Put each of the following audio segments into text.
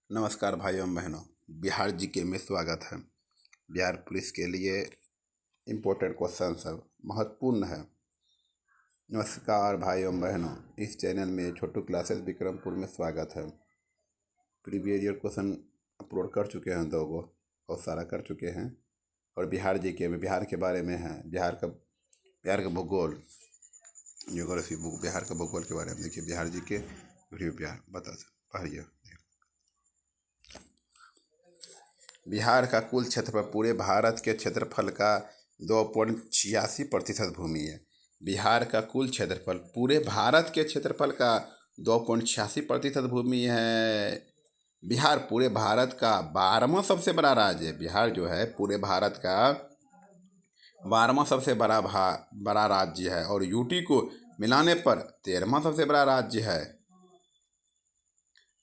नमस्कार भाइयों एवं बहनों, बिहार जीके में स्वागत है। बिहार पुलिस के लिए इम्पोर्टेंट क्वेश्चन सब महत्वपूर्ण है। नमस्कार भाइयों एवं बहनों, इस चैनल में छोटू क्लासेस विक्रमपुर में स्वागत है। प्रीवियस ईयर क्वेश्चन अपलोड कर चुके हैं, 2 गो बहुत सारा कर चुके हैं। और बिहार जीके में बिहार के बारे में है, बिहार का भूगोल, ज्योग्राफी बुक, बिहार का भूगोल के बारे में देखिए। बिहार जीके वीडियो बिहार बता पढ़िए। बिहार का कुल क्षेत्रफल पूरे भारत के क्षेत्रफल का 2.86% भूमि है। बिहार का कुल क्षेत्रफल पूरे भारत के क्षेत्रफल का 2.86% भूमि है। बिहार पूरे भारत का 12वां सबसे बड़ा राज्य है। बिहार जो है पूरे भारत का 12वां सबसे बड़ा राज्य है और यूटी को मिलाने पर 13वां सबसे बड़ा राज्य है।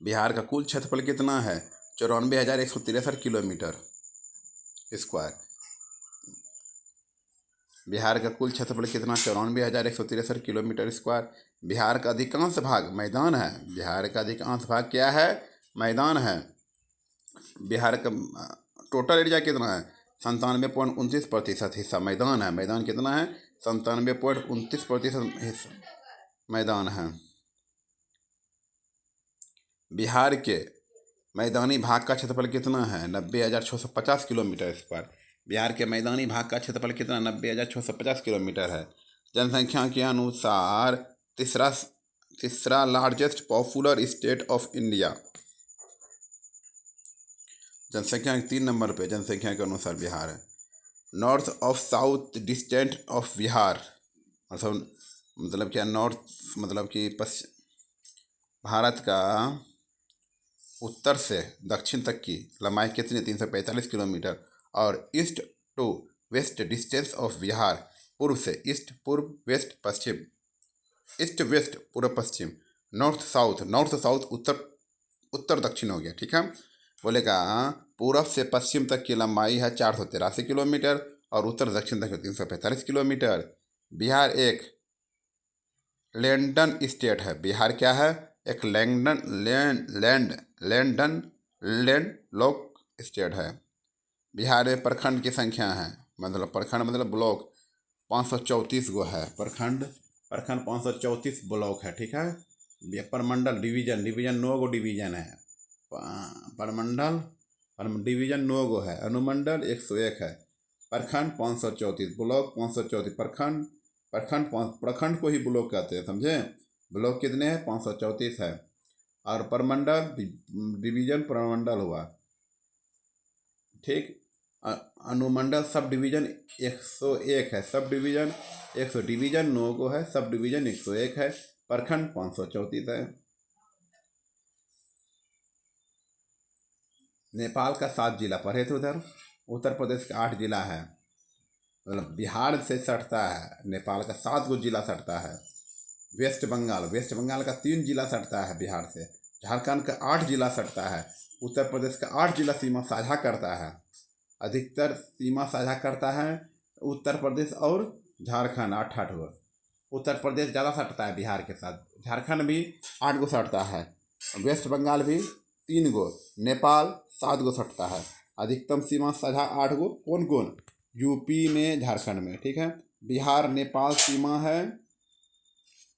बिहार का कुल क्षेत्रफल कितना है? 94,163 किलोमीटर स्क्वायर। बिहार का कुल क्षेत्रफल कितना? 94,163 किलोमीटर स्क्वायर। बिहार का अधिकांश भाग मैदान है। बिहार का अधिकांश भाग क्या है? मैदान है। बिहार का टोटल एरिया कितना है? 97.29% हिस्सा मैदान है। मैदान कितना है? 97.29% हिस्सा मैदान है। बिहार के मैदानी भाग का क्षेत्रफल कितना है? 90,650 किलोमीटर स्क्वायर। बिहार के मैदानी भाग का क्षेत्रफल कितना? 90,650 किलोमीटर है। जनसंख्या के अनुसार तीसरा largest popular state of India. जनसंख्या के 3 नंबर पे जनसंख्या के अनुसार बिहार है। North of south distant of Bihar, मतलब क्या? नॉर्थ मतलब कि भारत का उत्तर से दक्षिण तक की लंबाई कितनी? 345 किलोमीटर। और east to west distance of Bihar, पूर्व से ईस्ट, पूर्व, वेस्ट पश्चिम, ईस्ट वेस्ट पूर्व पश्चिम, नॉर्थ साउथ उत्तर दक्षिण हो गया। ठीक है, बोलेगा पूर्व से पश्चिम तक की लंबाई है 483 किलोमीटर और उत्तर दक्षिण तक 345 किलोमीटर। बिहार एक लैंडन स्टेट है। बिहार क्या है? एक लैंडलॉक स्टेट है। बिहार में प्रखंड की संख्या है, मतलब प्रखंड मतलब ब्लॉक 534 गो है। प्रखंड 534 ब्लॉक है। ठीक है। परमंडल डिवीजन 9 गो डिवीजन है। परमंडल डिवीजन 9 गो है। अनुमंडल 101 है। प्रखंड 534, ब्लॉक 534, प्रखंड को ही ब्लॉक कहते हैं, समझे? ब्लॉक कितने हैं? 534 है। और परमंडल डिवीजन परमंडल हुआ। ठीक। अनुमंडल सब डिवीजन 101 है। सब डिवीजन 100, डिवीजन 9 को है, सब डिवीजन 101 है। प्रखंड 534 है। नेपाल का 7 जिला पढ़े थे उधर। उत्तर प्रदेश का 8 जिला है। मतलब बिहार से सटता है, नेपाल का 7 गो जिला सटता है। वेस्ट बंगाल का 3 जिला सटता है बिहार से। झारखंड का 8 जिला सटता है। उत्तर प्रदेश का 8 जिला सीमा साझा करता है। अधिकतर सीमा साझा करता है उत्तर प्रदेश और झारखंड, 8 गो। उत्तर प्रदेश ज़्यादा सटता है बिहार के साथ। झारखंड भी 8 गो सटता है। वेस्ट बंगाल भी 3 गो। नेपाल 7 गो सटता है। अधिकतम सीमा साझा 8 गो। कौन कौन? यूपी में, झारखंड में। ठीक है। बिहार नेपाल सीमा है,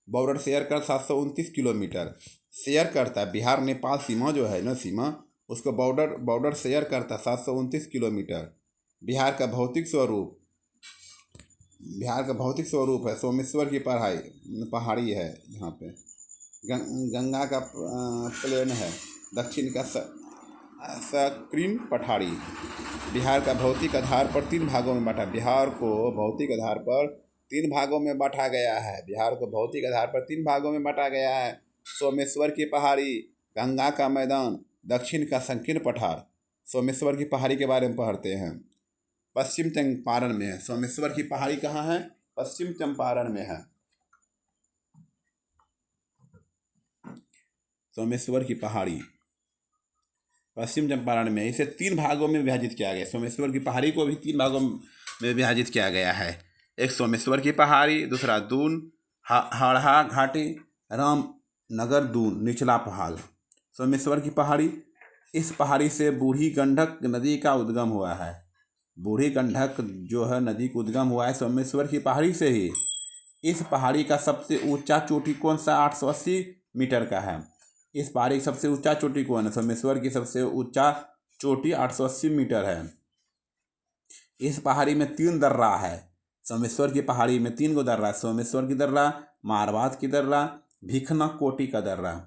बॉर्डर शेयर कर 729 किलोमीटर शेयर करता है। बिहार नेपाल सीमा जो है ना, सीमा उसको बॉर्डर शेयर करता है 729 किलोमीटर। बिहार का भौतिक स्वरूप है सोमेश्वर की पहाड़ी है। यहाँ पे गंगा का प्लेन है। दक्षिण का सक्रीन पठारी। बिहार का भौतिक आधार पर 3 भागों में बांटा। बिहार को भौतिक आधार पर 3 भागों में बांटा गया है। बिहार को भौतिक आधार पर 3 भागों में बांटा गया है। सोमेश्वर की पहाड़ी, गंगा का मैदान, दक्षिण का संकीर्ण पठार। सोमेश्वर की पहाड़ी के बारे में पढ़ते हैं। पश्चिम चंपारण में है। सोमेश्वर की पहाड़ी कहाँ है? पश्चिम चंपारण में है। सोमेश्वर की पहाड़ी पश्चिम चंपारण में। इसे 3 भागों में विभाजित किया गया। सोमेश्वर की पहाड़ी को भी 3 भागों में विभाजित किया गया है। एक सोमेश्वर की पहाड़ी, दूसरा दून हाड़ा घाटी, रामनगर दून निचला पहाड़। सोमेश्वर की पहाड़ी इस पहाड़ी से बूढ़ी गंडक नदी का उद्गम हुआ है। बूढ़ी गंडक जो है नदी का उद्गम हुआ है सोमेश्वर की पहाड़ी से ही। इस पहाड़ी का सबसे ऊंचा चोटी कौन सा 880 मीटर का है। इस पहाड़ी की सबसे ऊंचा चोटी कौन है। सोमेश्वर की सबसे ऊंचा चोटी 880 मीटर है। इस पहाड़ी में 3 दर्रा है। सोमेश्वर की पहाड़ी में 3 गो दर्रा। सोमेश्वर की दर्रा, मारवात की दर्रा, भिखना कोटी का दर्रा।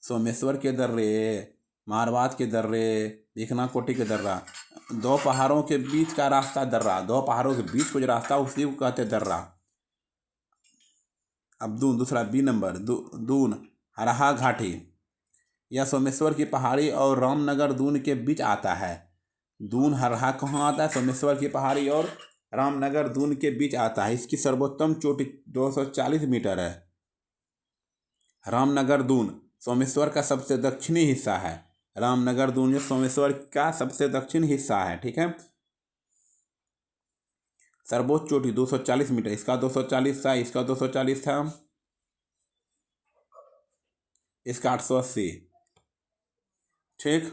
सोमेश्वर के दर्रे, मारवात के दर्रे, भिखना कोटी के दर्रा। 2 पहाड़ों के बीच का रास्ता दर्रा। 2 पहाड़ों के बीच को जो रास्ता उसी को कहते दर्रा। अब दूसरा बी नंबर दून हरहा घाटी। यह सोमेश्वर की पहाड़ी और रामनगर दून के बीच आता है। दून हरहा कहाँ आता है। सोमेश्वर की पहाड़ी और रामनगर दून के बीच आता है। इसकी सर्वोत्तम चोटी 240 मीटर है। रामनगर दून सोमेश्वर का सबसे दक्षिणी हिस्सा है। रामनगर दून जो सोमेश्वर का सबसे दक्षिण हिस्सा है। ठीक है। सर्वोच्च चोटी 240 मीटर। इसका 240 था, इसका 240 था, इसका 880। ठीक।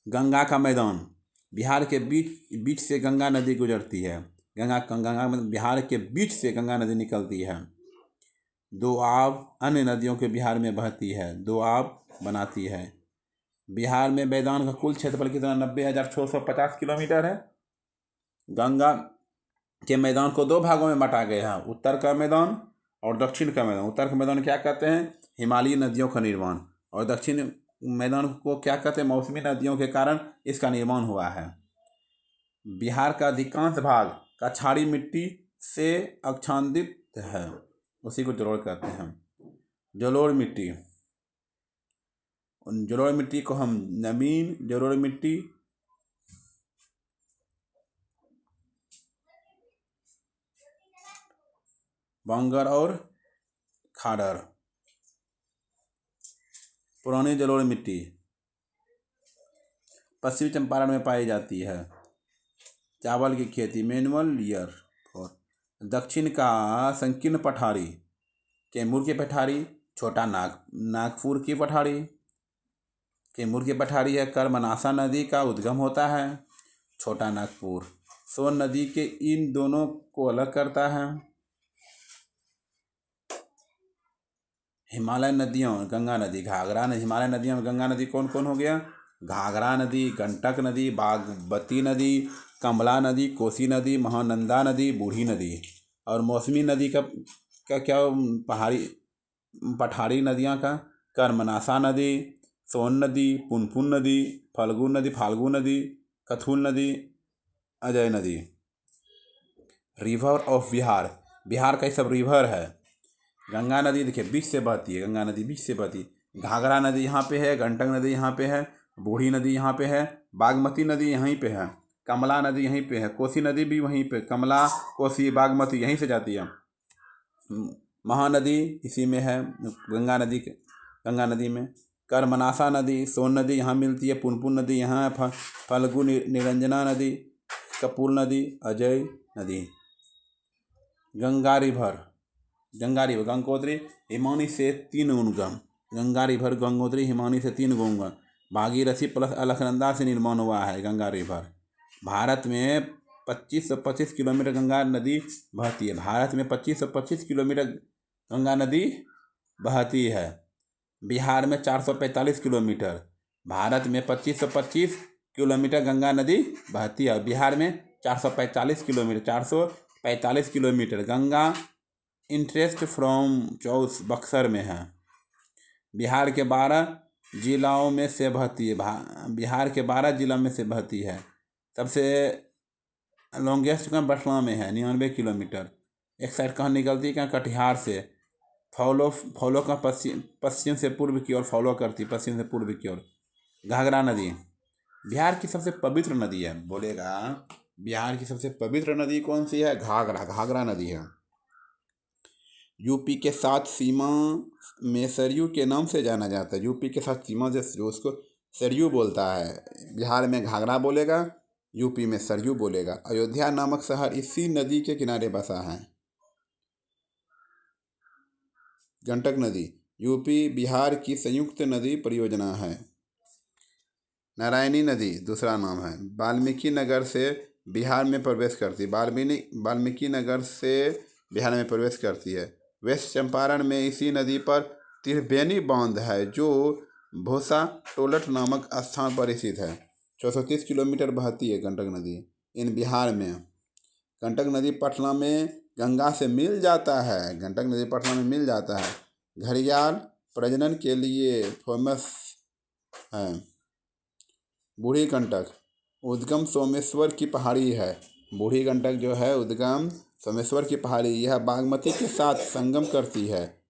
गंगा का मैदान। बिहार के बीच से गंगा नदी गुजरती है। गंगा बिहार के बीच से गंगा नदी निकलती है। दोआब अन्य नदियों के बिहार में बहती है, दोआब बनाती है। बिहार में मैदान का कुल क्षेत्रफल कितना 90,650 किलोमीटर है। गंगा के मैदान को 2 भागों में बांटा गया है, उत्तर का मैदान और दक्षिण का मैदान। उत्तर का मैदान क्या कहते हैं, हिमालयी नदियों का निर्माण, और दक्षिण मैदान को क्या कहते हैं, मौसमी नदियों के कारण इसका निर्माण हुआ है। बिहार का अधिकांश भाग कछाड़ी मिट्टी से आच्छादित है, उसी को जलोढ़ कहते हैं। जलोढ़ मिट्टी, जलोढ़ मिट्टी को हम नवीन जलोढ़ मिट्टी, बांगर और खादर। पुरानी जलोढ़ मिट्टी पश्चिमी चंपारण में पाई जाती है। चावल की खेती मैनुअल ईयर। और दक्षिण का संकीर्ण पठारी, कैमूर की पठारी, छोटा नागपुर की पठारी। कैमूर की पठारी है, कर्मनाशा नदी का उद्गम होता है। छोटा नागपुर सोन नदी के इन दोनों को अलग करता है। हिमालय नदियों, गंगा नदी, घाघरा नदी। हिमालय नदियों में गंगा नदी कौन कौन हो गया, घाघरा नदी, गंडक नदी, बागमती नदी, कमला नदी, कोसी नदी, महानंदा नदी, बूढ़ी नदी। और मौसमी नदी का क्या पठारी नदियाँ का कर्मनाशा नदी, सोन नदी, पुनपुन नदी, फाल्गु नदी, कथुल नदी, अजय नदी। रिवर ऑफ बिहार, बिहार का सब रिवर है। गंगा नदी देखिए बीच से बहती है, गंगा नदी बीच से बहती है। घाघरा नदी यहाँ पे है, गंडक नदी यहाँ पे है, बूढ़ी नदी यहाँ पे है, बागमती नदी यहीं पे है, कमला नदी यहीं पे है, कोसी नदी भी वहीं पे, कमला कोसी बागमती यहीं से जाती है। महानदी इसी में है, गंगा नदी में। कर्मनाशा नदी, सोन नदी यहाँ मिलती है, पुनपुन नदी यहाँ है, फल्गु निरंजना नदी, कपूर नदी, अजय नदी। गंगा रिवर, गंगोत्री हिमानी से 3 उद्गम। गंगा रिवर गंगोत्री हिमानी से 3 उद्गम। भागीरथी प्लस अलकनंदा से निर्माण हुआ है गंगा रिवर। भारत में 2525 किलोमीटर गंगा नदी बहती है। भारत में 2525 किलोमीटर गंगा नदी बहती है। बिहार में 445 किलोमीटर। भारत में 2525 किलोमीटर गंगा नदी बहती है। बिहार में 445 kilometre Ganga interest from chaos Buxar में है। बिहार के 12 जिलों में से बहती है। बिहार के 12 जिलों में से बहती है। सबसे लॉन्गेस्ट का बटला में है 99 किलोमीटर। एक साइड कहाँ निकलती है, कहाँ कटिहार से फॉलो का पश्चिम से पूर्व की ओर फॉलो करती, पश्चिम से पूर्व की ओर। घाघरा नदी बिहार की सबसे पवित्र नदी है। बोलेगा बिहार की सबसे पवित्र नदी कौन सी है, घाघरा नदी है। यूपी के साथ सीमा में सरयू के नाम से जाना जाता है। यूपी के साथ सीमा जो उसको सरयू बोलता है। बिहार में घाघरा बोलेगा, यूपी में सरयू बोलेगा। अयोध्या नामक शहर इसी नदी के किनारे बसा है। गंडक नदी यूपी बिहार की संयुक्त नदी परियोजना है। नारायणी नदी दूसरा नाम है। वाल्मीकि नगर से बिहार में प्रवेश करती वाल्मीकि नगर से बिहार में प्रवेश करती है। वेस्ट चंपारण में इसी नदी पर त्रिवेणी बांध है जो भोसा टोलट नामक स्थान पर स्थित है। 430 किलोमीटर बहती है गंडक नदी इन बिहार में। गंडक नदी पटना में गंगा से मिल जाता है। गंडक नदी पटना में मिल जाता है। घड़ियाल प्रजनन के लिए फेमस है। बूढ़ी गंडक उद्गम सोमेश्वर की पहाड़ी है। बूढ़ी गंडक जो है उद्गम सोमेश्वर की पहाड़ी, यह बागमती के साथ संगम करती है।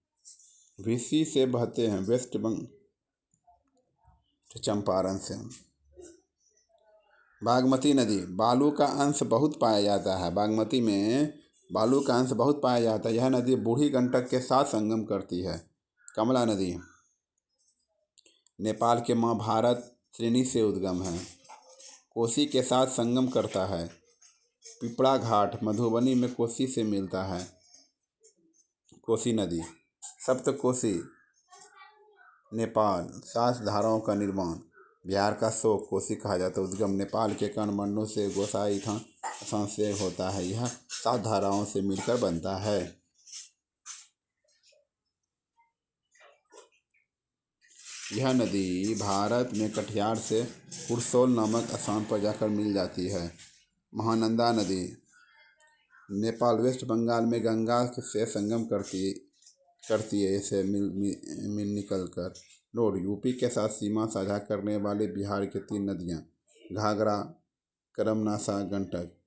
विसी से बहते हैं वेस्ट चंपारण से। बागमती नदी बालू का अंश बहुत पाया जाता है। बागमती में बालू का अंश बहुत पाया जाता है। यह नदी बूढ़ी गंडक के साथ संगम करती है। कमला नदी नेपाल के महाभारत श्रेणी से उद्गम है। कोसी के साथ संगम करता है। पिपरा घाट मधुबनी में कोसी से मिलता है। कोसी नदी सप्तकोसी नेपाल 7 धाराओं का निर्माण। बिहार का शोक कोसी कहा जाता है। उद्गम नेपाल के काठमांडू से गोसाई थान से होता है। यह 7 धाराओं से मिलकर बनता है। यह नदी भारत में कटिहार से हुरसोल नामक स्थान पर जाकर मिल जाती है। महानंदा नदी नेपाल वेस्ट बंगाल में गंगा से संगम करती है इसे मिल निकल कर। नोड यूपी के साथ सीमा साझा करने वाले बिहार के 3 नदियाँ घाघरा करमनासा गंडक।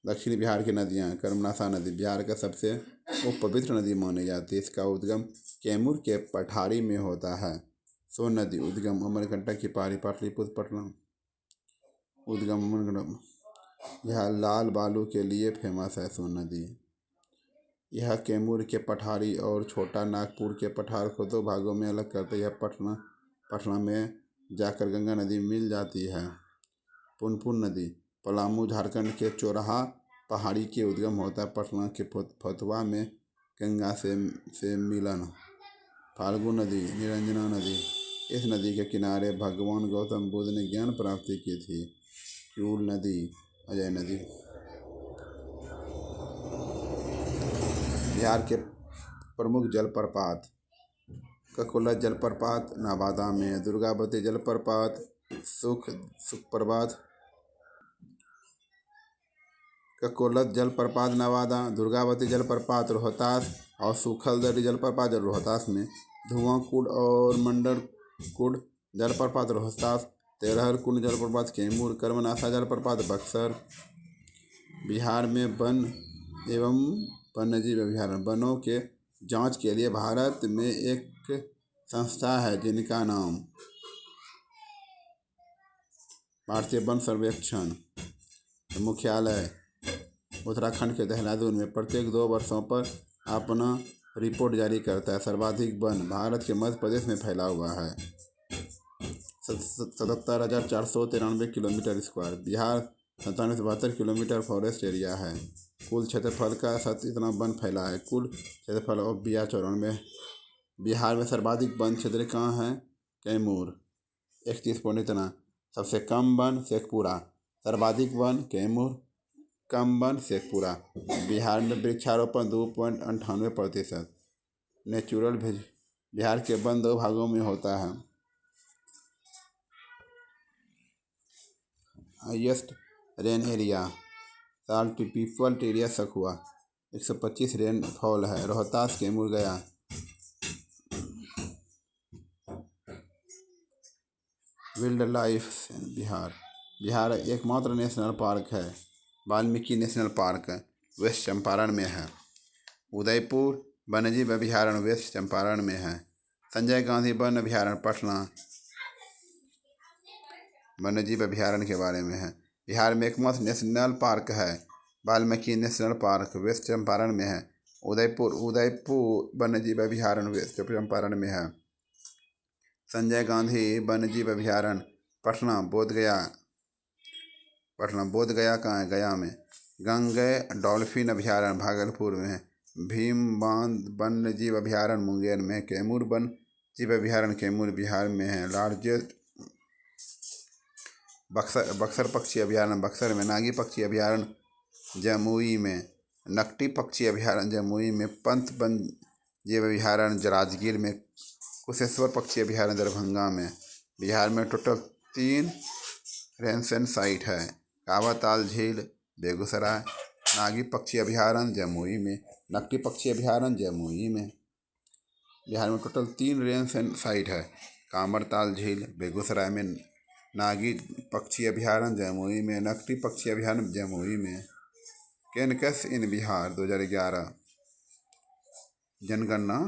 दक्षिणी बिहार की नदियाँ करमनासा नदी बिहार का सबसे पवित्र नदी मानी जाती है। इसका उद्गम कैमूर के पठारी में होता है। सोन नदी उद्गम अमरकंटक की पहाड़ी पाटलिपुत्र पटना। उद्गम अमरकंटक यह लाल बालू के लिए फेमस है। सोन नदी यह कैमूर के पठारी और छोटा नागपुर के पठार को 2 भागों में अलग करते। यह पटना में जाकर गंगा नदी मिल जाती है। पुनपुन नदी पलामू झारखंड के चोरहा पहाड़ी के उद्गम होता है। पटना के फतुहा में गंगा से मिलन। फाल्गु नदी निरंजना नदी इस नदी के किनारे भगवान गौतम बुद्ध ने ज्ञान प्राप्ति की थी। क्यूल नदी अजय नदी बिहार के प्रमुख जलप्रपात ककोला जलप्रपात नवादा में। दुर्गावती जलप्रपात सुखप्रपात ककोलत जलप्रपात नवादा। दुर्गावती जलप्रपात रोहतास और सुखलदरी जलप्रपात रोहतास में। धुआं कुंड और मंडल कुंड जलप्रपात रोहतास। तेरहर कुंड जलप्रपात कैमूर। कर्मनासा जलप्रपात बक्सर। बिहार में वन एवं वन्यजीव अभयारण्य वनों के जांच के लिए भारत में एक संस्था है जिनका नाम भारतीय वन सर्वेक्षण। मुख्यालय उत्तराखंड के देहरादून में। प्रत्येक 2 वर्षों पर अपना रिपोर्ट जारी करता है। सर्वाधिक वन भारत के मध्य प्रदेश में फैला हुआ है। 77,493 kilometre square. Bihar 9772 kilometre forest area है। कुल क्षेत्रफल का इतना वन फैला है। कुल क्षेत्रफल और बिहार 94। बिहार में सर्वाधिक वन क्षेत्र कहाँ है? कैमूर 31.इतना। सबसे कम वन शेखपुरा। सर्वाधिक वन कैमूर, कम वन शेखपुरा। बिहार में वृक्षारोपण 2.98%। नेचुरल बिहार के वन 2 भागों में होता है। Highest rain area salt people area सखुआ 125 रेनफॉल है। रोहतास कैमूर गया। वाइल्ड लाइफ बिहार एकमात्र नेशनल पार्क है। Valmiki national park west Champaran में है। उदयपुर वन्यजीव अभयारण्य वेस्ट चंपारण में है। संजय गांधी वन अभयारण्य पटना वन्यजीव अभयारण्य के बारे में है। बिहार में एकमात्र नेशनल पार्क है। Valmiki national park west Champaran में है। उदयपुर वन्यजीव अभयारण्य वेस्ट चंपारण में है। संजय गांधी वन्यजीव अभयारण्य पटना बोधगया कहाँ है? गया में। गंगे डॉल्फिन अभयारण्य भागलपुर में है। भीम बांध वन्य जीव अभयारण्य मुंगेर में, कैमूर वन्य जीव अभयारण्य कैमूर बिहार में है। लार्जेस्ट बक्सर पक्षी अभयारण्य बक्सर में, नागी पक्षी अभयारण्य जमुई में, नकटी पक्षी अभयारण्य जमुई में, पंत वन्य जीव अभयारण्य राजगीर में, कुशेश्वर पक्षी अभयारण्य दरभंगा में। बिहार में टोटल 3 रेंसन साइट है। कांवड़ ताल झील बेगूसराय, नागी पक्षी अभयारण्य जमुई में, नकटी पक्षी अभयारण्य जमुई में। बिहार में टोटल 3 रेंसन साइट है। कांवड़ ताल झील बेगूसराय में, नागी पक्षी अभयारण्य जमुई में, नकटी पक्षी अभयारण्य जमुई में। कैनकस इन बिहार 2011 जनगणना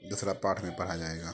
दूसरा पाठ में पढ़ा जाएगा।